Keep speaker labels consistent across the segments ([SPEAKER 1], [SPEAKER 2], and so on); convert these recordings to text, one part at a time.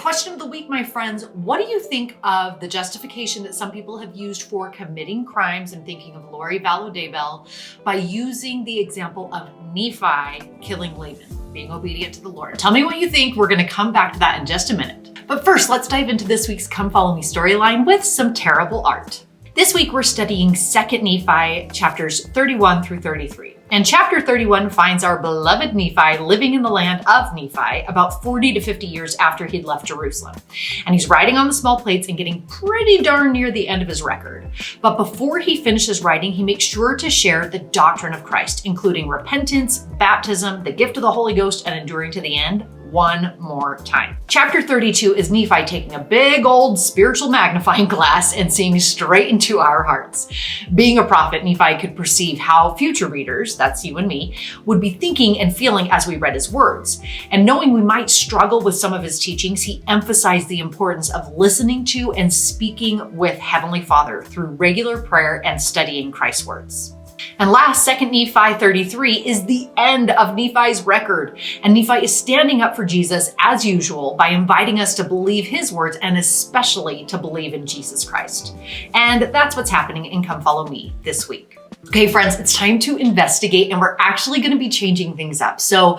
[SPEAKER 1] Question of the week, my friends. What do you think of the justification that some people have used for committing crimes? I'm thinking of Lori Vallow Daybell by using the example of Nephi killing Laban, being obedient to the Lord. Tell me what you think. We're going to come back to that in just a minute. But first, let's dive into this week's Come Follow Me storyline with some terrible art. This week, we're studying 2 Nephi chapters 31 through 33. And chapter 31 finds our beloved Nephi living in the land of Nephi about 40 to 50 years after he'd left Jerusalem. And he's writing on the small plates and getting pretty darn near the end of his record. But before he finishes writing, he makes sure to share the doctrine of Christ, including repentance, baptism, the gift of the Holy Ghost, and enduring to the end, one more time. Chapter 32 is Nephi taking a big old spiritual magnifying glass and seeing straight into our hearts. Being a prophet, Nephi could perceive how future readers, that's you and me, would be thinking and feeling as we read his words. And knowing we might struggle with some of his teachings, he emphasized the importance of listening to and speaking with Heavenly Father through regular prayer and studying Christ's words. And last, 2 Nephi 33 is the end of Nephi's record. And Nephi is standing up for Jesus as usual by inviting us to believe his words and especially to believe in Jesus Christ. And that's what's happening in Come Follow Me this week. Okay, friends, it's time to investigate, and we're actually going to be changing things up. So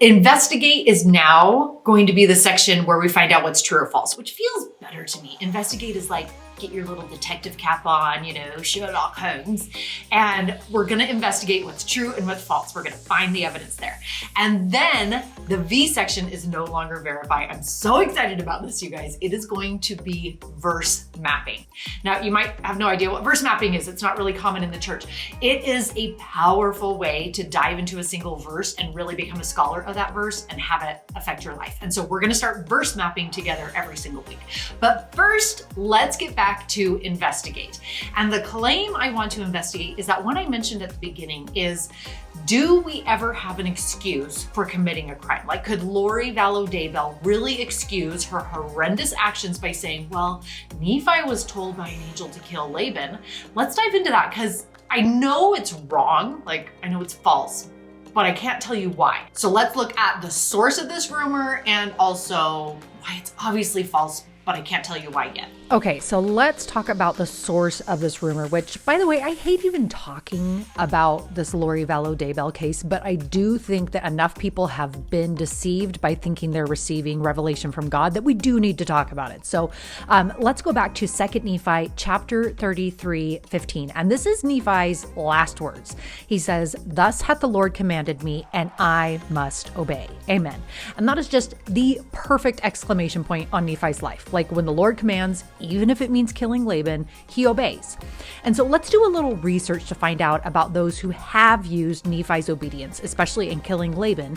[SPEAKER 1] investigate is now going to be the section where we find out what's true or false, which feels better to me. Investigate is like, get your little detective cap on, Sherlock Holmes, and we're gonna investigate what's true and what's false. We're gonna find the evidence there. And then the V section is no longer verify. I'm so excited about this, you guys. It is going to be verse mapping. Now, you might have no idea what verse mapping is. It's not really common in the church. It is a powerful way to dive into a single verse and really become a scholar of that verse and have it affect your life. And so we're gonna start verse mapping together every single week. But first, let's get back to investigate. And the claim I want to investigate is that one I mentioned at the beginning is, do we ever have an excuse for committing a crime? Like, could Lori Vallow Daybell really excuse her horrendous actions by saying, well, Nephi was told by an angel to kill Laban? Let's dive into that, because I know it's wrong. I know it's false, but I can't tell you why. So let's look at the source of this rumor and also why it's obviously false, but I can't tell you why yet.
[SPEAKER 2] Okay, so let's talk about the source of this rumor, which, by the way, I hate even talking about this Lori Vallow Daybell case, but I do think that enough people have been deceived by thinking they're receiving revelation from God that we do need to talk about it. So let's go back to 2 Nephi chapter 33, 15. And this is Nephi's last words. He says, "Thus hath the Lord commanded me, and I must obey." Amen. And that is just the perfect exclamation point on Nephi's life. Like, when the Lord commands, even if it means killing Laban, he obeys. And so let's do a little research to find out about those who have used Nephi's obedience, especially in killing Laban,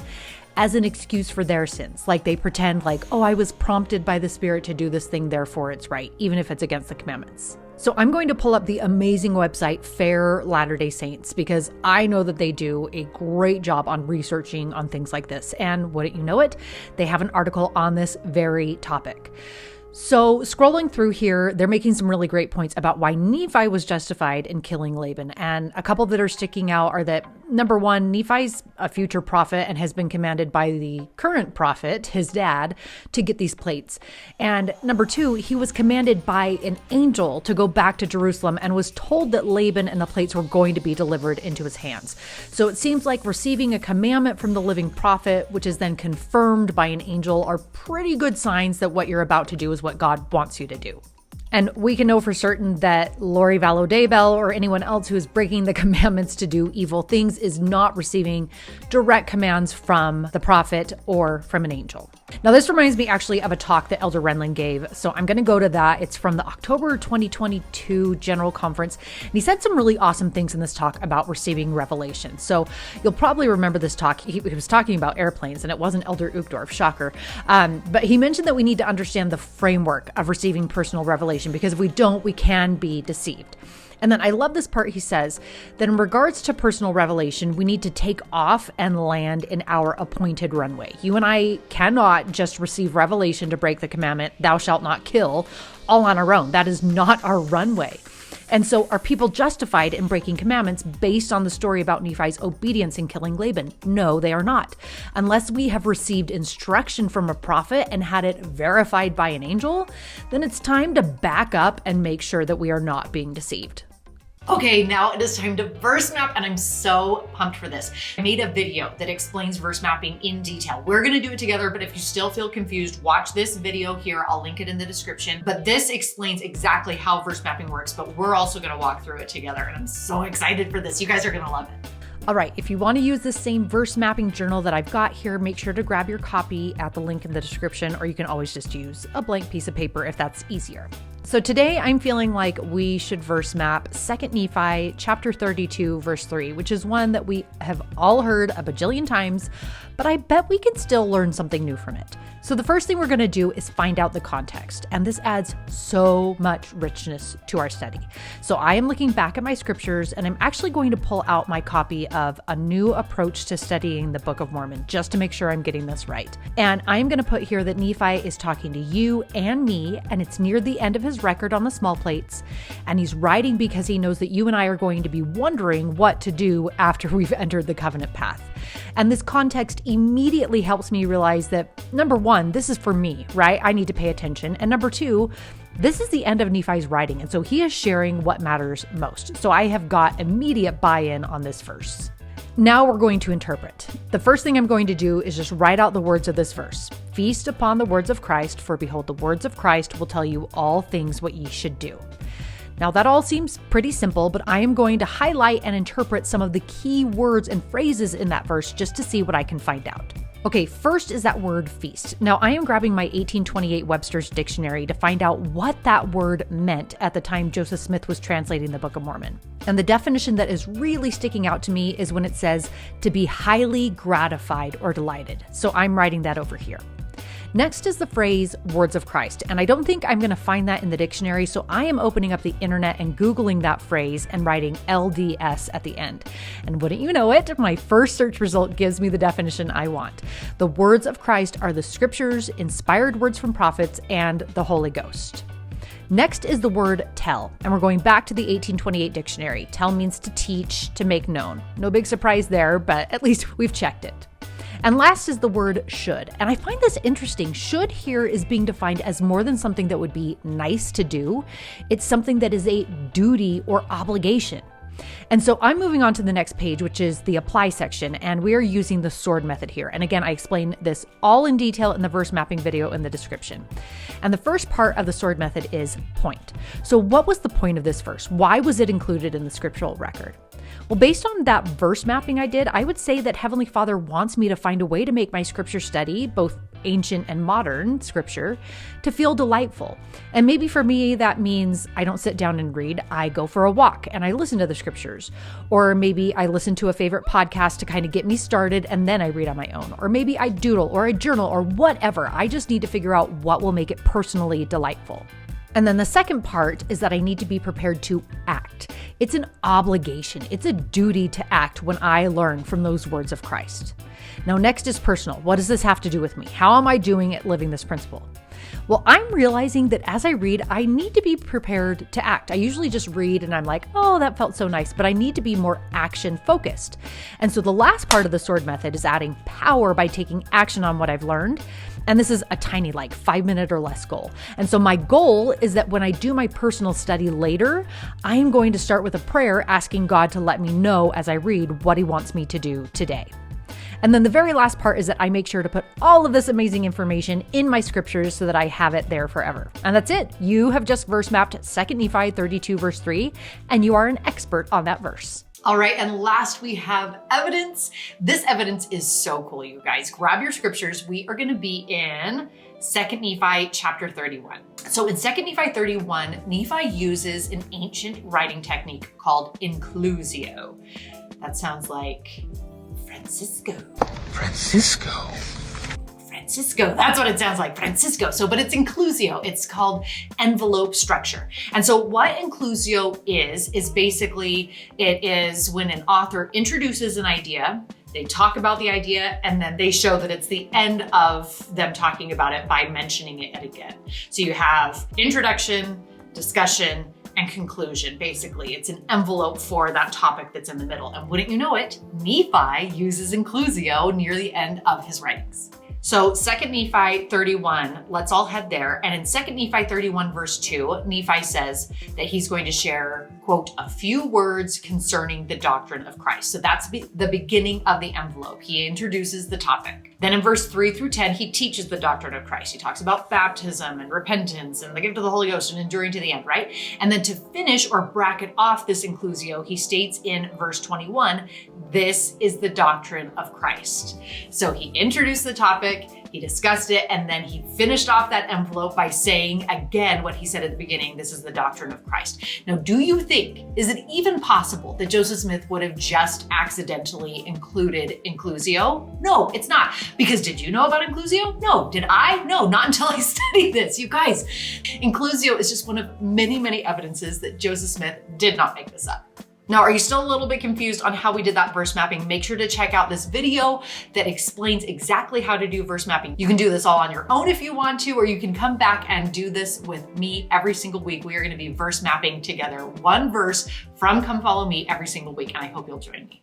[SPEAKER 2] as an excuse for their sins. Like, they pretend like, oh, I was prompted by the Spirit to do this thing, therefore it's right, even if it's against the commandments. So I'm going to pull up the amazing website Fair Latter-day Saints, because I know that they do a great job on researching on things like this. And wouldn't you know it, they have an article on this very topic. So scrolling through here, they're making some really great points about why Nephi was justified in killing Laban. And a couple that are sticking out are that, number one, Nephi's a future prophet and has been commanded by the current prophet, his dad, to get these plates. And number two, he was commanded by an angel to go back to Jerusalem and was told that Laban and the plates were going to be delivered into his hands. So it seems like receiving a commandment from the living prophet, which is then confirmed by an angel, are pretty good signs that what you're about to do is what God wants you to do. And we can know for certain that Lori Vallow Daybell or anyone else who is breaking the commandments to do evil things is not receiving direct commands from the prophet or from an angel. Now, this reminds me actually of a talk that Elder Renlund gave, so I'm going to go to that. It's from the October 2022 General Conference, and he said some really awesome things in this talk about receiving revelation. So you'll probably remember this talk. He was talking about airplanes, and it wasn't Elder Uchtdorf, shocker. But he mentioned that we need to understand the framework of receiving personal revelation, because if we don't, we can be deceived. And then I love this part. He says that in regards to personal revelation, we need to take off and land in our appointed runway. You and I cannot just receive revelation to break the commandment, thou shalt not kill, all on our own. That is not our runway. And so are people justified in breaking commandments based on the story about Nephi's obedience in killing Laban? No, they are not. Unless we have received instruction from a prophet and had it verified by an angel, then it's time to back up and make sure that we are not being deceived.
[SPEAKER 1] Okay, now it is time to verse map, and I'm so pumped for this. I made a video that explains verse mapping in detail. We're gonna do it together, but if you still feel confused, watch this video here. I'll link it in the description. But this explains exactly how verse mapping works, but we're also gonna walk through it together, and I'm so excited for this. You guys are gonna love it.
[SPEAKER 2] All right, if you want to use the same verse mapping journal that I've got here, make sure to grab your copy at the link in the description, or you can always just use a blank piece of paper if that's easier. So today I'm feeling like we should verse map 2 Nephi chapter 32 verse 3, which is one that we have all heard a bajillion times, but I bet we can still learn something new from it. So the first thing we're going to do is find out the context, and this adds so much richness to our study. So I am looking back at my scriptures, and I'm actually going to pull out my copy of A New Approach to Studying the Book of Mormon, just to make sure I'm getting this right. And I'm going to put here that Nephi is talking to you and me, and it's near the end of his record on the small plates, and he's writing because he knows that you and I are going to be wondering what to do after we've entered the covenant path. And this context immediately helps me realize that, number one, this is for me, right? I need to pay attention. And number two, this is the end of Nephi's writing, and so he is sharing what matters most. So I have got immediate buy-in on this verse. Now we're going to interpret. The first thing I'm going to do is just write out the words of this verse. Feast upon the words of Christ, for behold, the words of Christ will tell you all things what ye should do. Now that all seems pretty simple, but I am going to highlight and interpret some of the key words and phrases in that verse just to see what I can find out. Okay, first is that word feast. Now I am grabbing my 1828 Webster's dictionary to find out what that word meant at the time Joseph Smith was translating the Book of Mormon. And the definition that is really sticking out to me is when it says to be highly gratified or delighted. So I'm writing that over here. Next is the phrase words of Christ, and I don't think I'm going to find that in the dictionary, so I am opening up the internet and Googling that phrase and writing LDS at the end. And wouldn't you know it, my first search result gives me the definition I want. The words of Christ are the scriptures, inspired words from prophets, and the Holy Ghost. Next is the word tell, and we're going back to the 1828 dictionary. Tell means to teach, to make known. No big surprise there, but at least we've checked it. And last is the word should. And I find this interesting. Should here is being defined as more than something that would be nice to do. It's something that is a duty or obligation. And so I'm moving on to the next page, which is the apply section, and we are using the sword method here. And again, I explain this all in detail in the verse mapping video in the description. And the first part of the sword method is point. So what was the point of this verse? Why was it included in the scriptural record? Well, based on that verse mapping I did, I would say that Heavenly Father wants me to find a way to make my scripture study, both ancient and modern scripture, to feel delightful. And maybe for me, that means I don't sit down and read. I go for a walk and I listen to the scriptures. Or maybe I listen to a favorite podcast to kind of get me started and then I read on my own. Or maybe I doodle or I journal or whatever. I just need to figure out what will make it personally delightful. And then the second part is that I need to be prepared to act. It's an obligation. It's a duty to act when I learn from those words of Christ. Now, next is personal. What does this have to do with me? How am I doing at living this principle? Well, I'm realizing that as I read, I need to be prepared to act. I usually just read and I'm like, oh, that felt so nice, but I need to be more action focused. And so the last part of the sword method is adding power by taking action on what I've learned. And this is a tiny, 5-minute or less goal. And so my goal is that when I do my personal study later, I am going to start with a prayer asking God to let me know as I read what he wants me to do today. And then the very last part is that I make sure to put all of this amazing information in my scriptures so that I have it there forever. And that's it. You have just verse mapped 2 Nephi 32 verse 3, and you are an expert on that verse.
[SPEAKER 1] All right, and last we have evidence. This evidence is so cool, you guys. Grab your scriptures. We are going to be in 2 Nephi chapter 31. So in 2 Nephi 31, Nephi uses an ancient writing technique called inclusio. That sounds like Francisco. That's what it sounds like, Francisco. So, but it's inclusio. It's called envelope structure. And so what inclusio is basically, it is when an author introduces an idea, they talk about the idea, and then they show that it's the end of them talking about it by mentioning it again. So you have introduction, discussion, and conclusion, basically. It's an envelope for that topic that's in the middle. And wouldn't you know it, Nephi uses inclusio near the end of his writings. So 2 Nephi 31, let's all head there. And in 2 Nephi 31 verse 2, Nephi says that he's going to share, quote, a few words concerning the doctrine of Christ. So that's the beginning of the envelope. He introduces the topic. Then in verse 3 through 10, he teaches the doctrine of Christ. He talks about baptism and repentance and the gift of the Holy Ghost and enduring to the end, right? And then to finish or bracket off this inclusio, he states in verse 21, this is the doctrine of Christ. So he introduced the topic, he discussed it, and then he finished off that envelope by saying again what he said at the beginning, this is the doctrine of Christ. Now, do you think, is it even possible that Joseph Smith would have just accidentally included inclusio? No, it's not. Because did you know about inclusio? No. Did I? No, not until I studied this. You guys, inclusio is just one of many, many evidences that Joseph Smith did not make this up. Now, are you still a little bit confused on how we did that verse mapping? Make sure to check out this video that explains exactly how to do verse mapping. You can do this all on your own if you want to, or you can come back and do this with me every single week. We are going to be verse mapping together, one verse from Come Follow Me every single week, and I hope you'll join me.